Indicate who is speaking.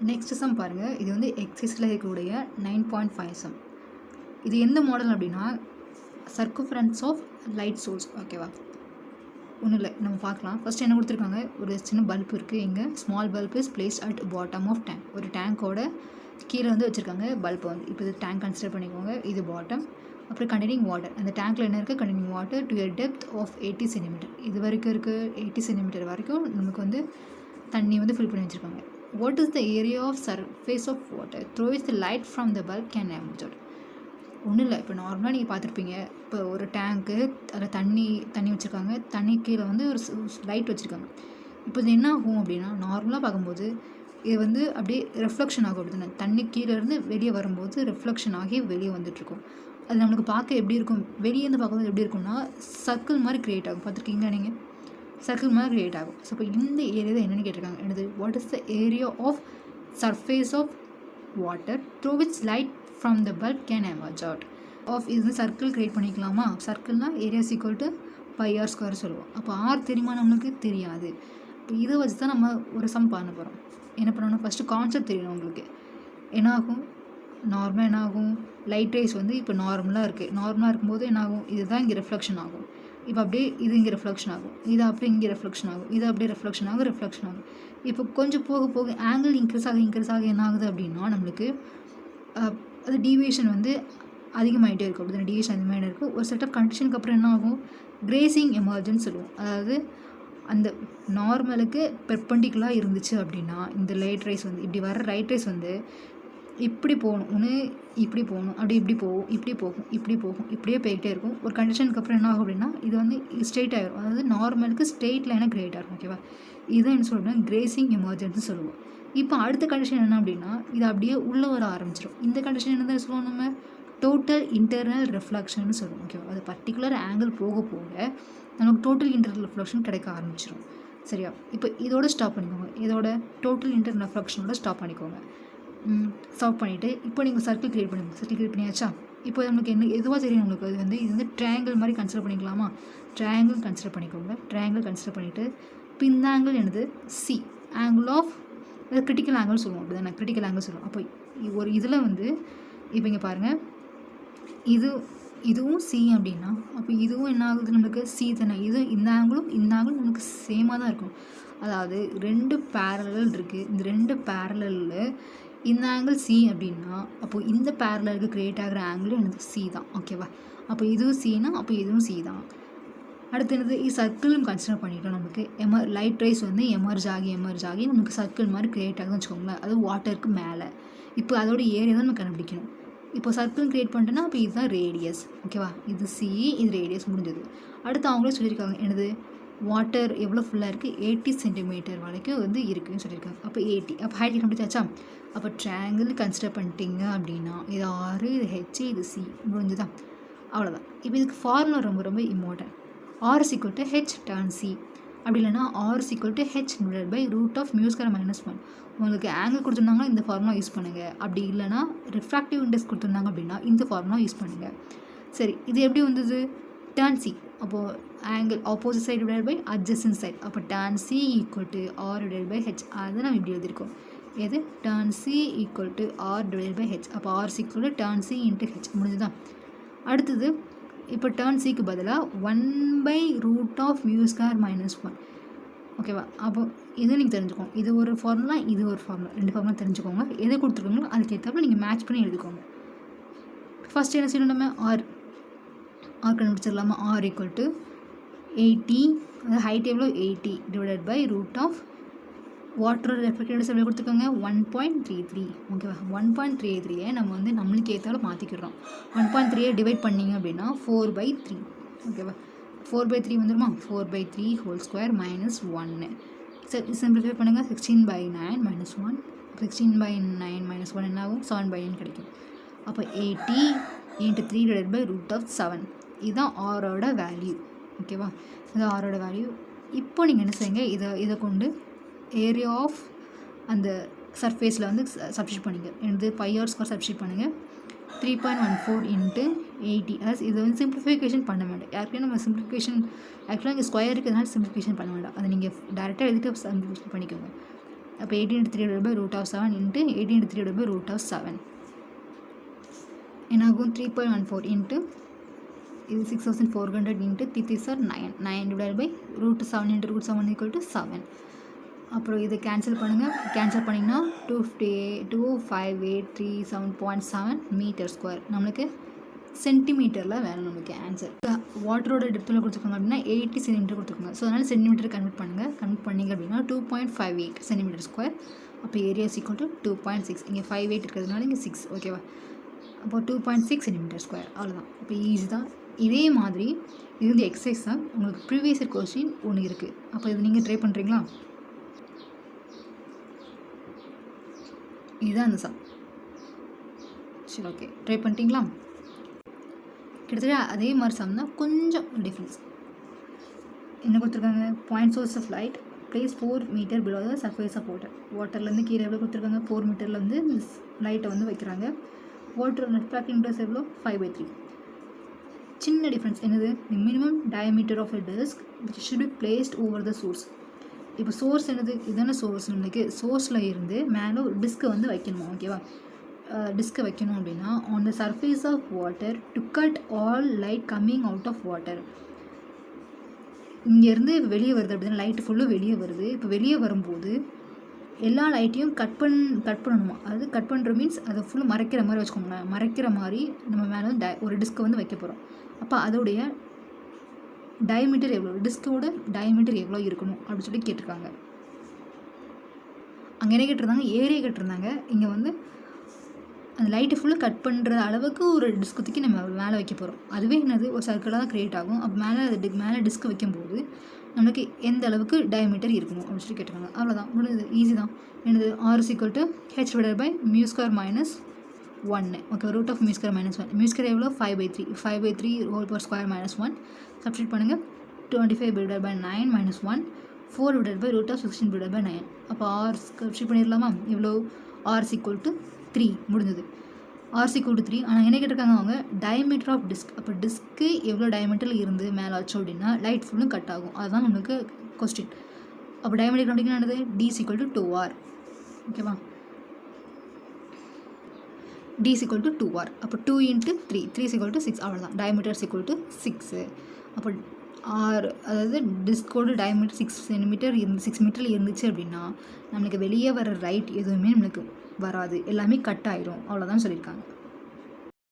Speaker 1: Next sum பாருங்கள். இது வந்து எக்ஸைஸில் இருக்கக்கூடிய 9.5 சம். இது எந்த மாடல் அப்படின்னா சர்க்குஃபரன்ஸ் ஆஃப் லைட் சோர்ஸ். ஓகேவா? ஒன்றும் இல்லை, நம்ம பார்க்கலாம். ஃபஸ்ட்டு என்ன கொடுத்துருக்காங்க, ஒரு சின்ன பல்ப் இருக்குது. இங்கே small bulb is place at bottom of tank. ஒரு டேங்கோட கீழே வந்து வச்சுருக்காங்க பல்ப் வந்து. இப்போ இது டேங்க் கன்சிடர் பண்ணிக்கோங்க. இது பாட்டம். அப்புறம் கண்டெய்னிங் வாட்டர். அந்த டேங்க்கில் என்ன இருக்குது, containing water to a depth of 80 centimetre. இது வரைக்கும் இருக்குது 80 சென்டிமீட்டர் வரைக்கும் நமக்கு வந்து தண்ணி வந்து ஃபில் பண்ணி வச்சுருக்காங்க. What is the area of surface of water through which the light from the bulb can emerge? ஒன்றும் இல்லை, இப்போ நார்மலாக நீங்கள் பார்த்துருப்பீங்க. இப்போ ஒரு டேங்க்கு, அதில் தண்ணி வச்சுருக்காங்க. தண்ணி கீழே வந்து ஒரு லைட் வச்சுருக்காங்க. இப்போ இது என்ன ஆகும் அப்படின்னா, நார்மலாக பார்க்கும்போது இது வந்து அப்படியே ரெஃப்ளெக்ஷன் ஆகும். அப்படி தானே, தண்ணி கீழேருந்து வெளியே வரும்போது ரெஃப்ளெக்ஷன் ஆகி வெளியே வந்துட்டுருக்கும். அது நம்மளுக்கு பார்க்க எப்படி இருக்கும், வெளியேருந்து பார்க்கும்போது எப்படி இருக்கும்னா சர்க்கிள் மாதிரி க்ரியேட் ஆகும். பார்த்துருக்கீங்களா நீங்கள்? சர்க்கிள் மாதிரி க்ரியேட் ஆகும். ஸோ இப்போ இந்த ஏரியா தான் என்னென்னு கேட்டிருக்காங்க. என்னது, what is the area of surface of water through which light from the bulb can emerge out of. இது சர்க்கிள் க்ரியேட் பண்ணிக்கலாமா? சர்க்கிள்னால் area equal to πr square சொல்லுவோம். அப்போ ஆர் தெரியுமா? நம்மளுக்கு தெரியாது. இப்போ இதை வச்சு தான் நம்ம ஒரு சம் பண்ண போகிறோம். என்ன பண்ணணும், ஃபஸ்ட்டு கான்செப்ட் தெரியணும் உங்களுக்கு. என்ன ஆகும், நார்மலாக என்ன ஆகும், லைட் ரேஸ் வந்து இப்போ நார்மலாக இருக்குது. நார்மலாக இருக்கும்போது என்ன ஆகும், இதுதான் இங்கே ரிஃப்ளெக்ஷன் ஆகும். இப்போ அப்படியே இது இங்கே ரெஃப்ளெக்ஷன் ஆகும், இது அப்படியே இங்கே ரெஃப்ளெக்ஷன் ஆகும், இது அப்படியே ரெஃப்ளெக்ஷன் ஆகும். இப்போ கொஞ்சம் போக போக ஆங்கிள் இன்க்ரீஸ் ஆக என்ன ஆகுது அப்படின்னா நம்மளுக்கு அது டீவியேஷன் வந்து அதிகமாகிட்டே இருக்கும். அப்படி தான் டீவியேஷன் அதிகமாகிட்டே இருக்கும். ஒரு செட் ஆஃப் கண்டிஷனுக்கு அப்புறம் என்ன ஆகும், கிரேசிங் எமர்ஜென்ஸ் சொல்லுவோம். அதாவது அந்த நார்மலுக்கு பெர்பெண்டிகுலராக இருந்துச்சு அப்படின்னா இந்த லைட் ரேஸ் வந்து இப்படி வர லைட் ரேஸ் வந்து இப்படி போகணும், ஒன்று இப்படி போகணும், அப்படி இப்படி போகும், இப்படியே போய்கிட்டே இருக்கும். ஒரு கண்டிஷனுக்கு அப்புறம் என்ன ஆகும் அப்படின்னா இது வந்து ஸ்ட்ரெயிட் ஆகிடும். அதாவது நார்மலுக்கு ஸ்ட்ரெயிட் லைனாக கிரியேட் ஆகும். ஓகேவா? இதுதான் என்ன சொல்கிறேன், கிரேசிங் எமர்ஜென்சி சொல்லுவோம். இப்போ அடுத்த கண்டிஷன் என்ன அப்படின்னா இது அப்படியே உள்ளே வர ஆரம்பிச்சிடும். இந்த கண்டிஷன் என்ன தான் சொல்லுவோம், நம்ம டோட்டல் இன்டர்னல் ரெஃப்ளெக்ஷன் சொல்லுவோம். ஓகேவா? அது பர்டிகுலர் ஆங்கிள் போக நமக்கு டோட்டல் இன்டர்னல் ரெஃப்ளெக்ஷன் கிடைக்க ஆரம்பிச்சிடும். சரியா? இப்போ இதோட ஸ்டாப் பண்ணிக்கோங்க. இதோட டோட்டல் இன்டர்னல் ரெஃப்ளெக்ஷனோட ஸ்டாப் பண்ணிக்கோங்க. ஸ்டாப் பண்ணிவிட்டு இப்போ நீங்கள் சர்க்கிள் க்ரியேட் பண்ணுங்க. சர்க்கிள் க்ரியேட் பண்ணியாச்சா? இப்போ நமக்கு என்ன எதுவாக தெரியும் உங்களுக்கு, அது வந்து இது வந்து ட்ரையாங்கிள் மாதிரி கன்சிடர் பண்ணிக்கலாமா? ட்ரையாங்கிள் கன்சிடர் பண்ணிக்கோங்க. ட்ரையாங்கிள் கன்சிடர் பண்ணிவிட்டு இப்போ இந்த ஆங்கிள் என்னது, C angle of critical angle சொல்லுவோம். அப்படி தானே, கிரிட்டிக்கல் ஆங்கிள் சொல்லுவோம். அப்போ ஒரு இதில் வந்து இப்போ இங்கே பாருங்கள், இதுவும் சி அப்படின்னா அப்போ இதுவும் என்ன ஆகுது, நம்மளுக்கு சி தானே. இந்த ஆங்கிளும் நமக்கு சேமாக தான் இருக்கும். அதாவது ரெண்டு பேரலல் இருக்குது. இந்த ரெண்டு பேரலில் இந்த ஆங்கிள் சி அப்படின்னா அப்போது இந்த பேரலலுக்கு க்ரியேட் ஆகிற ஆங்கிள் எனக்கு சி தான். ஓகேவா? அப்போ இதுவும் சினா அப்போ இதுவும் சி தான். அடுத்து என்னது, சர்க்கிளும் கன்சிடர் பண்ணிட்டோம். நமக்கு லைட் ரேஸ் வந்து எமர்ஜ் ஆகி நமக்கு சர்க்கிள் மாதிரி க்ரியேட் ஆகுதுன்னு வச்சுக்கோங்களேன். அது வாட்டருக்கு மேலே. இப்போ அதோட ஏரியா தான் நம்ம கண்டுபிடிக்கணும். இப்போ சர்க்கிள் க்ரியேட் பண்ணிட்டோன்னா அப்போ இதுதான் ரேடியஸ். ஓகேவா? இது சி, இது ரேடியஸ், முடிஞ்சது. அடுத்து அவங்களே சொல்லியிருக்காங்க என்னது, வாட்டர் எவ்வளோ ஃபுல்லாக இருக்குது, 80 சென்டிமீட்டர் வரைக்கும் வந்து இருக்குதுன்னு சொல்லியிருக்காங்க. அப்போ 80, அப்போ ஹைட் கண்டுபிடிச்சாச்சா? அப்போ ட்ரையாங்கிள் கன்சிடர் பண்ணிட்டீங்க அப்படின்னா இது ஆர், இது ஹெச், இது சி, முடிஞ்சுதான். அவ்வளோதான். இப்போ இதுக்கு ஃபார்முலா ரொம்ப ரொம்ப important. R is equal to H tan C, அப்படி இல்லைனா R is equal to H divided by root of mu square minus 1. உங்களுக்கு ஆங்கிள் கொடுத்துருந்தாங்கன்னா இந்த ஃபார்முலா யூஸ் பண்ணுங்கள். அப்படி இல்லைனா ரிஃப்ராக்டிவ் இண்டெக்ஸ் கொடுத்துருந்தாங்க அப்படின்னா இந்த ஃபார்முலா யூஸ் பண்ணுங்கள். சரி, இது எப்படி வந்தது, டான் சி. அப்போது angle opposite side divide by adjacent side. அப்போ tan C equal to R divide by H. அதை நம்ம இப்படி எழுதியிருக்கோம். எது, tan C equal to R divide by H. அப்போ R equal to tan C into H, முடிஞ்சுதான். அடுத்தது இப்போ டான் சிக்கு பதிலாக 1 root of mu square minus 1. ஓகேவா? அப்போ இது நீங்கள் தெரிஞ்சுக்கோங்க. இது ஒரு ஃபார்முலா, இது ஒரு ஃபார்முலா, ரெண்டு ஃபார்முலா தெரிஞ்சுக்கோங்க. எதை கொடுத்துருக்கோங்களோ அதுக்கு ஏற்றப்ப நீங்கள் மேட்ச் பண்ணி எழுதிக்கோங்க. ஃபஸ்ட் என்ன செய்யணும், நம்ம ஆர் கண்டுபிடிச்சிடலாமா? ஆர் ஈக்குவல் டு 80, அதாவது ஹைட் எவ்வளோ 80 divided by root of water reflective எவ்வளோ கொடுத்துருக்காங்க 1.33. ஓகேவா? 1.33 நம்ம வந்து நம்மளுக்கு ஏற்றாலும் மாற்றிக்கிறோம். 1.3 டிவைட் பண்ணிங்க அப்படின்னா 4/3. ஓகேவா? 4/3 வந்துடுமா? 4/3 ஹோல் ஸ்கொயர் மைனஸ் 1. சரி, சிம்பிளிஃபை பண்ணுங்கள். 16/9 மைனஸ் 1. 16/9 மைனஸ் 1 என்ன ஆகும், 7/9 கிடைக்கும். அப்போ 80 × 3 டிவைட் பை ரூட் ஆஃப் 7. இதுதான் ஆரோட வேல்யூ. ஓகேவா? இது ஆரோட வேல்யூ. இப்போ நீங்கள் என்ன செய்யுங்க, இதை கொண்டு ஏரியா ஆஃப் அந்த சர்ஃபேஸில் வந்து சப்ஸ்டியூட் பண்ணிங்க. எனது πr ஸ்கொயர் சப்ஸ்டியூட் பண்ணுங்கள். 3.14 × 80. அதாவது இதை வந்து சிம்பிளிஃபிகேஷன் பண்ண வேண்டாம். யாருக்குமே நம்ம ஆக்சுவலாக இங்கே ஸ்கொயர் இருக்கிறதுனால சிம்பிளிஃபிகேஷன் பண்ண வேண்டாம். அதை நீங்கள் டேரெக்டாக எழுதிட்டு சிம்பிளிஃபிகேஷன் பண்ணிக்கோங்க. அப்போ 18/3/7 இன்ட்டு 18/3/7 என்னாகும் 3.14 இன்ட்டு இது 6400 இன்ட்டு 9 இன்ட்டு √7 = 7. அப்புறம் இதை கேன்சல் பண்ணுங்கள். கேன்சல் பண்ணிங்கன்னா 25837.7 மீட்டர் ஸ்கொயர் நம்மளுக்கு சென்டிமீட்டரில் வேணும் நமக்கு ஆன்சர். வாட்டரோட டெப்த்தில் கொடுத்துருக்காங்க அப்படின்னா 80 சென்டிமீட்டர் கொடுத்துருக்காங்க. ஸோ அதனால் சென்டிமீட்டர் கன்வெர்ட் பண்ணுங்கள். கன்வெர்ட் பண்ணிங்க அப்படின்னா 2.58 சென்டிமீட்டர் ஸ்கொயர். அப்போ ஏரியா = 2.6. இங்கே 58 இருக்கிறதுனால இங்கே 6 ஓகேவா. அப்போ 2.6 சென்டிமீட்டர் ஸ்கொயர் அவ்வளோதான். இப்போ ஈஸி தான். இதே மாதிரி இது வந்து எக்ஸசைஸ் தான். உங்களுக்கு ப்ரீவியஸ் இயர் கொஸ்டின் ஒன்று இருக்குது. அப்போ இது நீங்கள் ட்ரை பண்ணுறீங்களா? இதுதான் அந்த சம். சரி ஓகே, ட்ரை பண்ணிட்டீங்களா? கிட்டத்தட்ட அதே மாதிரி சம் தான், கொஞ்சம் டிஃப்ரென்ஸ். என்ன கொடுத்துருக்காங்க? Point source of light place 4 metre below the surface of water. வாட்டர்லேருந்து கீழே எவ்வளோ கொடுத்துருக்காங்க? 4 மீட்டரில் வந்து லைட்டை வந்து வைக்கிறாங்க. வாட்டர் ரிஃப்ராக்டிங் இன்டெக்ஸ் எவ்வளோ? 5/3. சின்ன டிஃப்ரென்ஸ் என்னது? The minimum diameter of a disc which should be placed over the source. இப்போ சோர்ஸ் என்னது? இதுதானே சோர்ஸ். நம்மளுக்கு சோர்ஸில் இருந்து மேலே ஒரு டிஸ்கை வந்து வைக்கணுமா? ஓகேவா. டிஸ்கை வைக்கணும் அப்படின்னா on the surface of water to cut all light coming out of water. இங்கேருந்து வெளியே வருது அப்படின்னா லைட்டு ஃபுல்லும் வெளியே வருது. இப்போ வெளியே வரும்போது எல்லா லைட்டையும் கட் பண்ணணுமா? அதாவது கட் பண்ணுற மீன்ஸ் அதை ஃபுல்லாக மறைக்கிற மாதிரி வச்சுக்கோங்களேன். மறைக்கிற மாதிரி நம்ம மேலே வந்து ஒரு டிஸ்கை வந்து வைக்க போகிறோம். அப்போ அதோடைய டயமீட்டர் எவ்வளோ, டிஸ்கோட டயமீட்டர் எவ்வளோ இருக்கணும் அப்படின்னு சொல்லி கேட்டிருக்காங்க. அங்கே என்ன கேட்டிருந்தாங்க? ஏரியா கேட்டிருந்தாங்க. இங்கே வந்து அந்த லைட்டை ஃபுல்லாக கட் பண்ணுற அளவுக்கு ஒரு டிஸ்க் தூக்கி நம்ம மேலே வைக்க போகிறோம். அதுவே என்னது? ஒரு சர்க்கிளாக தான் க்ரியேட் ஆகும். அப்போ மேலே டிஸ்க் வைக்கும்போது நம்மளுக்கு எந்த அளவுக்கு டயமீட்டர் இருக்கணும் அப்படின்னு சொல்லி கேட்டிருக்காங்க. அவ்வளோதான், முடிஞ்சது. ஈஸி தான். என்னது? R = h/μ² - 1. Okay, √ of μ² - 1. μ² எவ்வளோ? 5/3. 5/3 ² - 1. சப்ஸ்டிட் பண்ணுங்கள். 25/9 - 1. 4 √ of 16/9. அப்போ R சப்ஸ்டிட் பண்ணிடலாமா? எவ்வளோ? R = 3. முடிஞ்சது. R = 3. ஆனால் என்ன கேட்டிருக்காங்க அவங்க? Diameter of disc. அப்போ டிஸ்க்கு எவ்வளோ டயமீட்டரில் இருந்து மேலே வச்சோம் அப்படின்னா லைட் ஃபுல்லும் கட் ஆகும். அதுதான் நம்மளுக்கு கொஸ்டின். அப்போ டயமீட்டர் கண்டுபிடிக்கணும். என்னது? D = 2R. ஓகேவா. D = 2R. அப்போ 2 × 3 3 = 6. அவ்வளோதான். டயமீட்டர் = 6. அப்போ R அதாவது டிஸ்கோட டயமீட்டர் 6 சென்டிமீட்டர் 6 மீட்டரில் இருந்துச்சு அப்படின்னா நம்மளுக்கு வெளியே வர லைட் எதுவுமே நம்மளுக்கு வராது. எல்லாமே கட் ஆயிடும். அவ்வளோதான் சொல்லியிருக்காங்க.